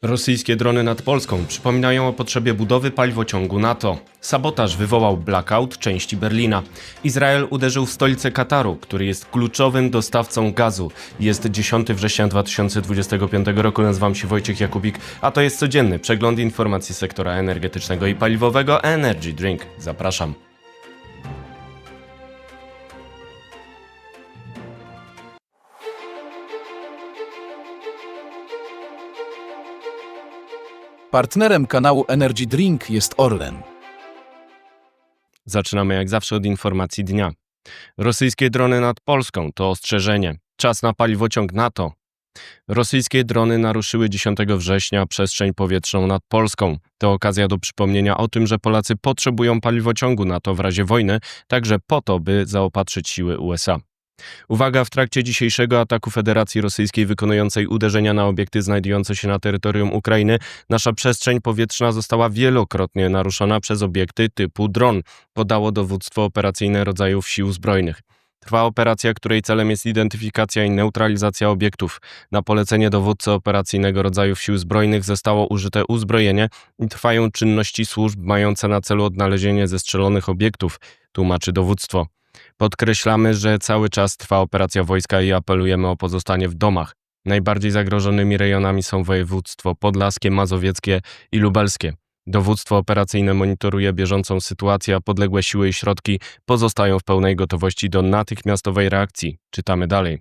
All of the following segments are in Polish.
Rosyjskie drony nad Polską przypominają o potrzebie budowy paliwociągu NATO. Sabotaż wywołał blackout części Berlina. Izrael uderzył w stolicę Kataru, który jest kluczowym dostawcą gazu. Jest 10 września 2025 roku. Nazywam się Wojciech Jakubik, a to jest codzienny przegląd informacji sektora energetycznego i paliwowego Energy Drink. Zapraszam. Partnerem kanału Energy Drink jest Orlen. Zaczynamy jak zawsze od informacji dnia. Rosyjskie drony nad Polską to ostrzeżenie. Czas na paliwociąg NATO. Rosyjskie drony naruszyły 10 września przestrzeń powietrzną nad Polską. To okazja do przypomnienia o tym, że Polacy potrzebują paliwociągu NATO w razie wojny, także po to, by zaopatrzyć siły USA. Uwaga, w trakcie dzisiejszego ataku Federacji Rosyjskiej wykonującej uderzenia na obiekty znajdujące się na terytorium Ukrainy, nasza przestrzeń powietrzna została wielokrotnie naruszona przez obiekty typu dron, podało dowództwo operacyjne rodzajów sił zbrojnych. Trwa operacja, której celem jest identyfikacja i neutralizacja obiektów. Na polecenie dowódcy operacyjnego rodzajów sił zbrojnych zostało użyte uzbrojenie i trwają czynności służb mające na celu odnalezienie zestrzelonych obiektów, tłumaczy dowództwo. Podkreślamy, że cały czas trwa operacja wojska i apelujemy o pozostanie w domach. Najbardziej zagrożonymi rejonami są województwo podlaskie, mazowieckie i lubelskie. Dowództwo operacyjne monitoruje bieżącą sytuację, a podległe siły i środki pozostają w pełnej gotowości do natychmiastowej reakcji. Czytamy dalej.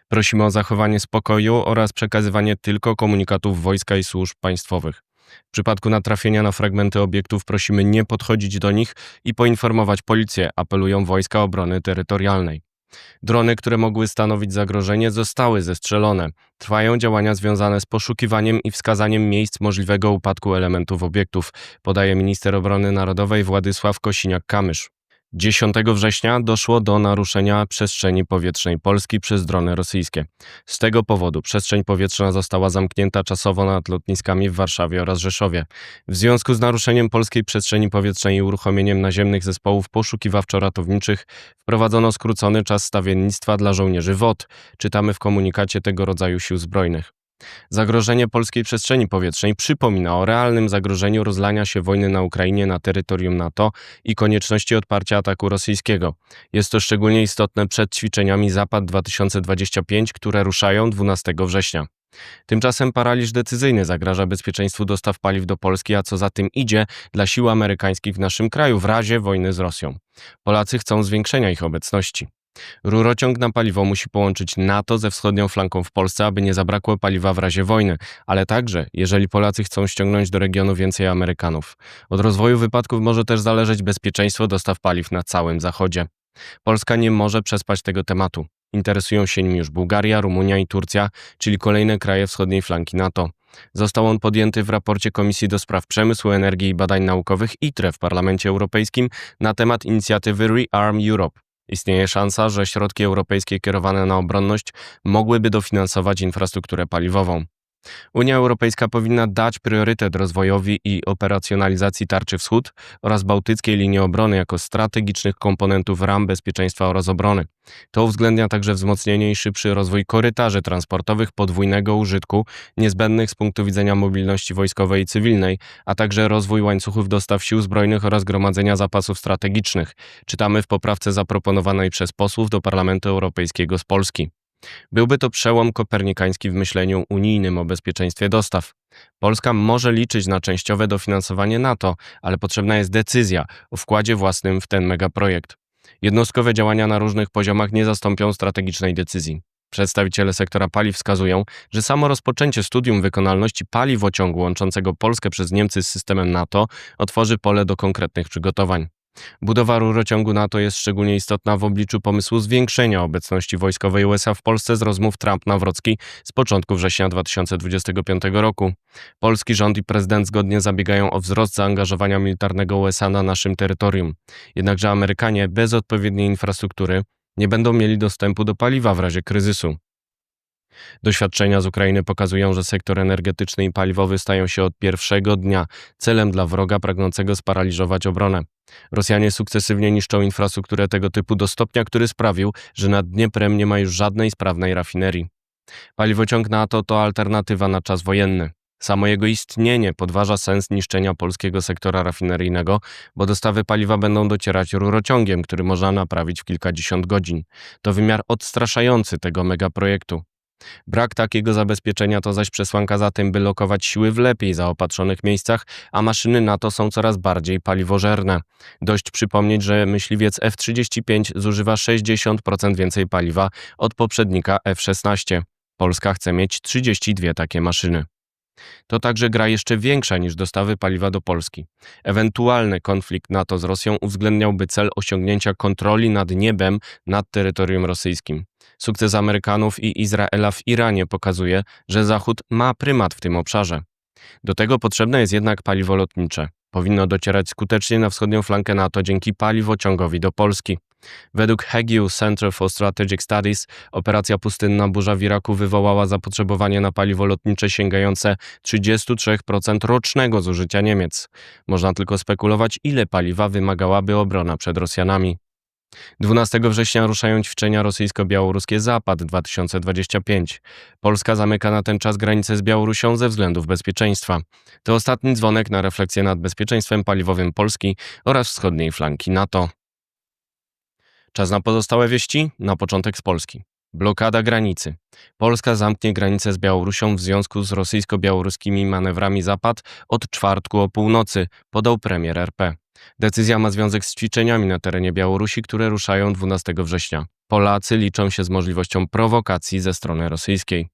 Prosimy o zachowanie spokoju oraz przekazywanie tylko komunikatów wojska i służb państwowych. W przypadku natrafienia na fragmenty obiektów prosimy nie podchodzić do nich i poinformować policję, apelują wojska obrony terytorialnej. Drony, które mogły stanowić zagrożenie, zostały zestrzelone. Trwają działania związane z poszukiwaniem i wskazaniem miejsc możliwego upadku elementów obiektów, podaje minister obrony narodowej Władysław Kosiniak-Kamysz. 10 września doszło do naruszenia przestrzeni powietrznej Polski przez drony rosyjskie. Z tego powodu przestrzeń powietrzna została zamknięta czasowo nad lotniskami w Warszawie oraz Rzeszowie. W związku z naruszeniem polskiej przestrzeni powietrznej i uruchomieniem naziemnych zespołów poszukiwawczo-ratowniczych wprowadzono skrócony czas stawiennictwa dla żołnierzy WOT, czytamy w komunikacie tego rodzaju sił zbrojnych. Zagrożenie polskiej przestrzeni powietrznej przypomina o realnym zagrożeniu rozlania się wojny na Ukrainie na terytorium NATO i konieczności odparcia ataku rosyjskiego. Jest to szczególnie istotne przed ćwiczeniami Zapad 2025, które ruszają 12 września. Tymczasem paraliż decyzyjny zagraża bezpieczeństwu dostaw paliw do Polski, a co za tym idzie dla sił amerykańskich w naszym kraju w razie wojny z Rosją. Polacy chcą zwiększenia ich obecności. Rurociąg na paliwo musi połączyć NATO ze wschodnią flanką w Polsce, aby nie zabrakło paliwa w razie wojny, ale także, jeżeli Polacy chcą ściągnąć do regionu więcej Amerykanów. Od rozwoju wypadków może też zależeć bezpieczeństwo dostaw paliw na całym Zachodzie. Polska nie może przespać tego tematu. Interesują się nim już Bułgaria, Rumunia i Turcja, czyli kolejne kraje wschodniej flanki NATO. Został on podjęty w raporcie Komisji do Spraw Przemysłu, Energii i Badań Naukowych ITRE w Parlamencie Europejskim na temat inicjatywy Rearm Europe. Istnieje szansa, że środki europejskie kierowane na obronność mogłyby dofinansować infrastrukturę paliwową. Unia Europejska powinna dać priorytet rozwojowi i operacjonalizacji Tarczy Wschód oraz Bałtyckiej Linii Obrony jako strategicznych komponentów ram bezpieczeństwa oraz obrony. To uwzględnia także wzmocnienie i szybszy rozwój korytarzy transportowych podwójnego użytku, niezbędnych z punktu widzenia mobilności wojskowej i cywilnej, a także rozwój łańcuchów dostaw sił zbrojnych oraz gromadzenia zapasów strategicznych. Czytamy w poprawce zaproponowanej przez posłów do Parlamentu Europejskiego z Polski. Byłby to przełom kopernikański w myśleniu unijnym o bezpieczeństwie dostaw. Polska może liczyć na częściowe dofinansowanie NATO, ale potrzebna jest decyzja o wkładzie własnym w ten megaprojekt. Jednostkowe działania na różnych poziomach nie zastąpią strategicznej decyzji. Przedstawiciele sektora paliw wskazują, że samo rozpoczęcie studium wykonalności paliwociągu łączącego Polskę przez Niemcy z systemem NATO otworzy pole do konkretnych przygotowań. Budowa rurociągu NATO jest szczególnie istotna w obliczu pomysłu zwiększenia obecności wojskowej USA w Polsce z rozmów Trump-Nawrocki z początku września 2025 roku. Polski rząd i prezydent zgodnie zabiegają o wzrost zaangażowania militarnego USA na naszym terytorium. Jednakże Amerykanie bez odpowiedniej infrastruktury nie będą mieli dostępu do paliwa w razie kryzysu. Doświadczenia z Ukrainy pokazują, że sektor energetyczny i paliwowy stają się od pierwszego dnia celem dla wroga pragnącego sparaliżować obronę. Rosjanie sukcesywnie niszczą infrastrukturę tego typu do stopnia, który sprawił, że nad Dnieprem nie ma już żadnej sprawnej rafinerii. Paliwociąg NATO to alternatywa na czas wojenny. Samo jego istnienie podważa sens niszczenia polskiego sektora rafineryjnego, bo dostawy paliwa będą docierać rurociągiem, który można naprawić w kilkadziesiąt godzin. To wymiar odstraszający tego megaprojektu. Brak takiego zabezpieczenia to zaś przesłanka za tym, by lokować siły w lepiej zaopatrzonych miejscach, a maszyny NATO są coraz bardziej paliwożerne. Dość przypomnieć, że myśliwiec F-35 zużywa 60% więcej paliwa od poprzednika F-16. Polska chce mieć 32 takie maszyny. To także gra jeszcze większa niż dostawy paliwa do Polski. Ewentualny konflikt NATO z Rosją uwzględniałby cel osiągnięcia kontroli nad niebem nad terytorium rosyjskim. Sukces Amerykanów i Izraela w Iranie pokazuje, że Zachód ma prymat w tym obszarze. Do tego potrzebne jest jednak paliwo lotnicze. Powinno docierać skutecznie na wschodnią flankę NATO dzięki paliwociągowi do Polski. Według Hagiu Center for Strategic Studies operacja Pustynna Burza w Iraku wywołała zapotrzebowanie na paliwo lotnicze sięgające 33% rocznego zużycia Niemiec. Można tylko spekulować, ile paliwa wymagałaby obrona przed Rosjanami. 12 września ruszają ćwiczenia rosyjsko-białoruskie Zapad 2025. Polska zamyka na ten czas granicę z Białorusią ze względów bezpieczeństwa. To ostatni dzwonek na refleksję nad bezpieczeństwem paliwowym Polski oraz wschodniej flanki NATO. Czas na pozostałe wieści? Na początek z Polski. Blokada granicy. Polska zamknie granicę z Białorusią w związku z rosyjsko-białoruskimi manewrami Zapad od czwartku o północy, podał premier RP. Decyzja ma związek z ćwiczeniami na terenie Białorusi, które ruszają 12 września. Polacy liczą się z możliwością prowokacji ze strony rosyjskiej.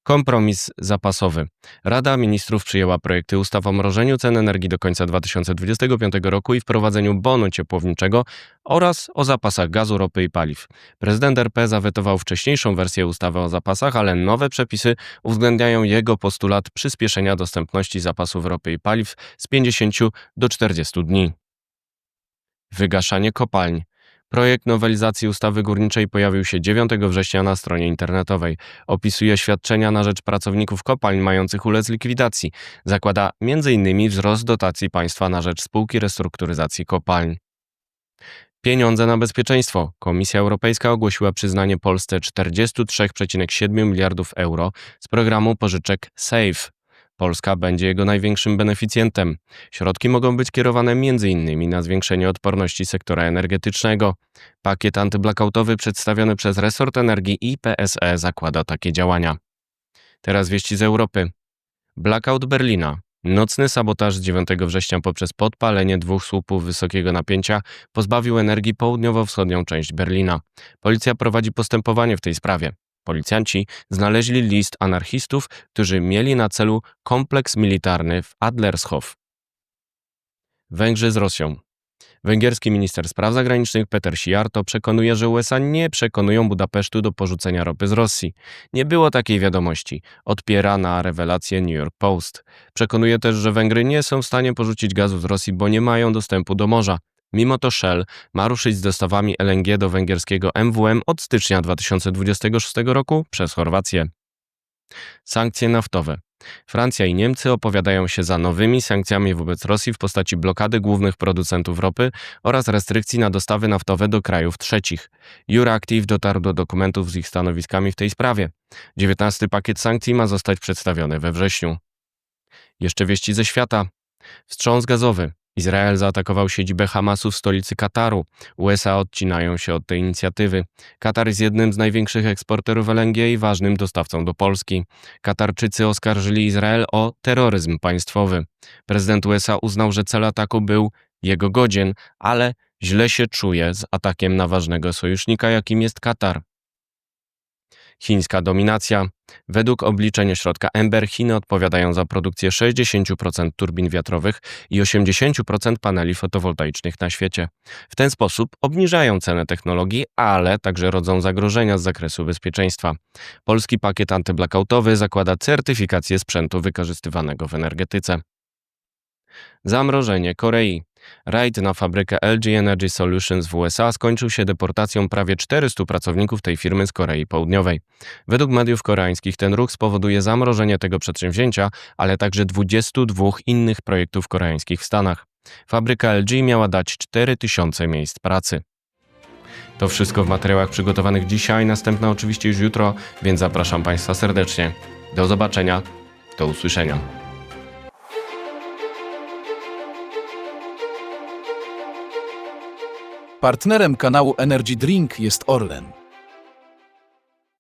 Kompromis zapasowy. Rada Ministrów przyjęła projekty ustaw o mrożeniu cen energii do końca 2025 roku i wprowadzeniu bonu ciepłowniczego oraz o zapasach gazu, ropy i paliw. Prezydent RP zawetował wcześniejszą wersję ustawy o zapasach, ale nowe przepisy uwzględniają jego postulat przyspieszenia dostępności zapasów ropy i paliw z 50 do 40 dni. Wygaszanie kopalń. Projekt nowelizacji ustawy górniczej pojawił się 9 września na stronie internetowej. Opisuje świadczenia na rzecz pracowników kopalń mających ulec likwidacji. Zakłada m.in. wzrost dotacji państwa na rzecz spółki restrukturyzacji kopalń. Pieniądze na bezpieczeństwo. Komisja Europejska ogłosiła przyznanie Polsce 43,7 miliardów euro z programu pożyczek SAFE. Polska będzie jego największym beneficjentem. Środki mogą być kierowane m.in. na zwiększenie odporności sektora energetycznego. Pakiet antyblackoutowy przedstawiony przez resort energii i PSE zakłada takie działania. Teraz wieści z Europy. Blackout Berlina. Nocny sabotaż z 9 września poprzez podpalenie 2 słupów wysokiego napięcia pozbawił energii południowo-wschodnią część Berlina. Policja prowadzi postępowanie w tej sprawie. Policjanci znaleźli list anarchistów, którzy mieli na celu kompleks militarny w Adlershof. Węgrzy z Rosją. Węgierski minister spraw zagranicznych Peter Szijjártó przekonuje, że USA nie przekonują Budapesztu do porzucenia ropy z Rosji. Nie było takiej wiadomości, odpiera na rewelację New York Post. Przekonuje też, że Węgry nie są w stanie porzucić gazu z Rosji, bo nie mają dostępu do morza. Mimo to Shell ma ruszyć z dostawami LNG do węgierskiego MWM od stycznia 2026 roku przez Chorwację. Sankcje naftowe. Francja i Niemcy opowiadają się za nowymi sankcjami wobec Rosji w postaci blokady głównych producentów ropy oraz restrykcji na dostawy naftowe do krajów trzecich. Euractiv dotarł do dokumentów z ich stanowiskami w tej sprawie. 19. pakiet sankcji ma zostać przedstawiony we wrześniu. Jeszcze wieści ze świata. Wstrząs gazowy. Izrael zaatakował siedzibę Hamasu w stolicy Kataru. USA odcinają się od tej inicjatywy. Katar jest jednym z największych eksporterów LNG i ważnym dostawcą do Polski. Katarczycy oskarżyli Izrael o terroryzm państwowy. Prezydent USA uznał, że cel ataku był jego godzien, ale źle się czuje z atakiem na ważnego sojusznika, jakim jest Katar. Chińska dominacja. Według obliczeń ośrodka Ember Chiny odpowiadają za produkcję 60% turbin wiatrowych i 80% paneli fotowoltaicznych na świecie. W ten sposób obniżają cenę technologii, ale także rodzą zagrożenia z zakresu bezpieczeństwa. Polski pakiet antyblackoutowy zakłada certyfikację sprzętu wykorzystywanego w energetyce. Zamrożenie Korei. Rajd na fabrykę LG Energy Solutions w USA skończył się deportacją prawie 400 pracowników tej firmy z Korei Południowej. Według mediów koreańskich ten ruch spowoduje zamrożenie tego przedsięwzięcia, ale także 22 innych projektów koreańskich w Stanach. Fabryka LG miała dać 4000 miejsc pracy. To wszystko w materiałach przygotowanych dzisiaj, następna oczywiście już jutro, więc zapraszam Państwa serdecznie. Do zobaczenia. Do usłyszenia. Partnerem kanału Energy Drink jest Orlen.